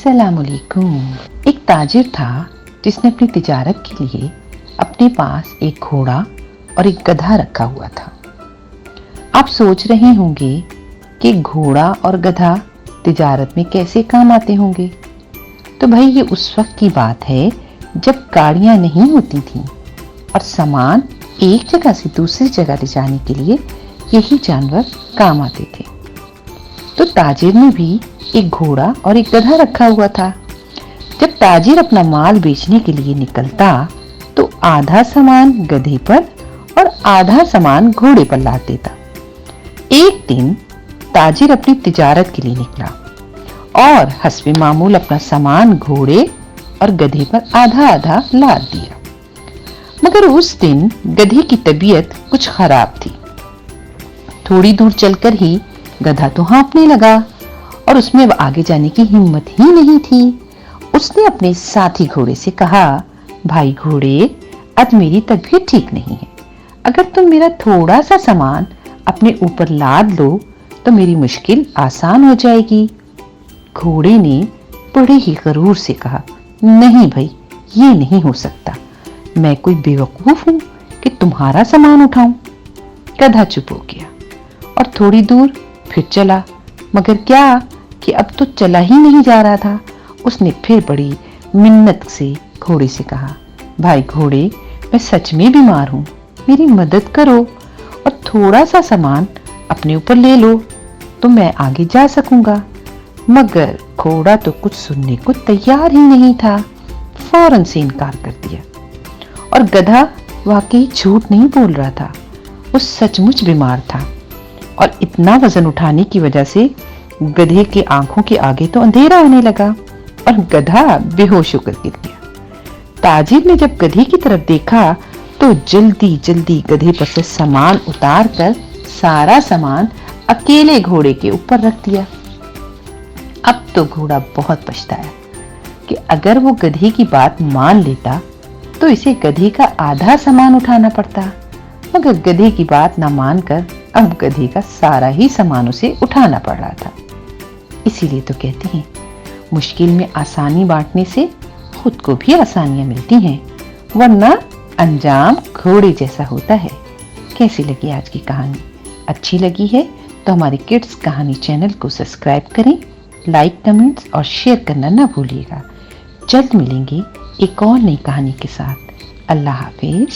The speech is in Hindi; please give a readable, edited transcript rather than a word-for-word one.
अस्सलामुअलैकुम। एक ताजिर था जिसने अपनी तिजारत के लिए अपने पास एक घोड़ा और एक गधा रखा हुआ था। आप सोच रहे होंगे कि घोड़ा और गधा तिजारत में कैसे काम आते होंगे। तो भाई ये उस वक्त की बात है जब गाड़ियां नहीं होती थीं और सामान एक जगह से दूसरी जगह ले जाने के लिए यही जानवर काम आते थे। तो ताजिर ने भी एक घोड़ा और एक गधा रखा हुआ था। जब ताजिर अपना माल बेचने के लिए निकलता तो आधा सामान गधे पर और आधा सामान घोड़े पर लाद देता। एक दिन ताजिर अपनी तिजारत के लिए निकला और हस्बे मामूल अपना सामान घोड़े और गधे पर आधा आधा लाद दिया। मगर उस दिन गधे की तबीयत कुछ खराब थी। थोड़ी दूर चलकर ही गधा तो हाँफने लगा और उसमें अब आगे जाने की हिम्मत ही नहीं थी। उसने अपने साथी घोड़े से कहा, भाई घोड़े, आज मेरी तबीयत ठीक नहीं है। अगर तुम मेरा थोड़ा सा सामान अपने ऊपर लाद लो तो मेरी मुश्किल आसान हो जाएगी। घोड़े ने बड़े ही गरूर से कहा, नहीं भाई, ये नहीं हो सकता। मैं कोई बेवकूफ हूं कि तुम्हारा सामान उठाऊं। गधा चुप हो गया और थोड़ी दूर फिर चला, मगर क्या कि अब तो चला ही नहीं जा रहा था। उसने फिर बड़ी मिन्नत से घोड़े से कहा, भाई घोड़े, मैं सच में बीमार हूं, मेरी मदद करो और थोड़ा सा सामान अपने ऊपर ले लो तो मैं आगे जा सकूंगा। मगर घोड़ा तो कुछ सुनने को तैयार ही नहीं था, फौरन से इनकार कर दिया। और गधा वाकई झूठ नहीं बोल रहा था, वो सचमुच बीमार था और इतना वजन उठाने की वजह से गधे की आंखों के आगे तो अंधेरा आने लगा और गधा बेहोश होकर गिर गया। ताजिर ने जब गधे की तरफ देखा तो जल्दी जल्दी गधे पर से सामान उतार कर सारा सामान अकेले घोड़े के ऊपर रख दिया। अब तो घोड़ा बहुत पछताया कि अगर वो गधे की बात मान लेता तो इसे गधे का आधा सामान उठाना पड़ता, मगर गधे की बात ना मानकर अब गधे का सारा ही सामान उसे उठाना पड़ रहा था। इसीलिए तो कहते हैं, मुश्किल में आसानी बांटने से खुद को भी आसानियां मिलती हैं, वरना अंजाम घोड़े जैसा होता है। कैसी लगी आज की कहानी? अच्छी लगी है तो हमारे किड्स कहानी चैनल को सब्सक्राइब करें, लाइक, कमेंट्स और शेयर करना ना भूलिएगा। जल्द मिलेंगे एक और नई कहानी के साथ। अल्लाह हाफिज।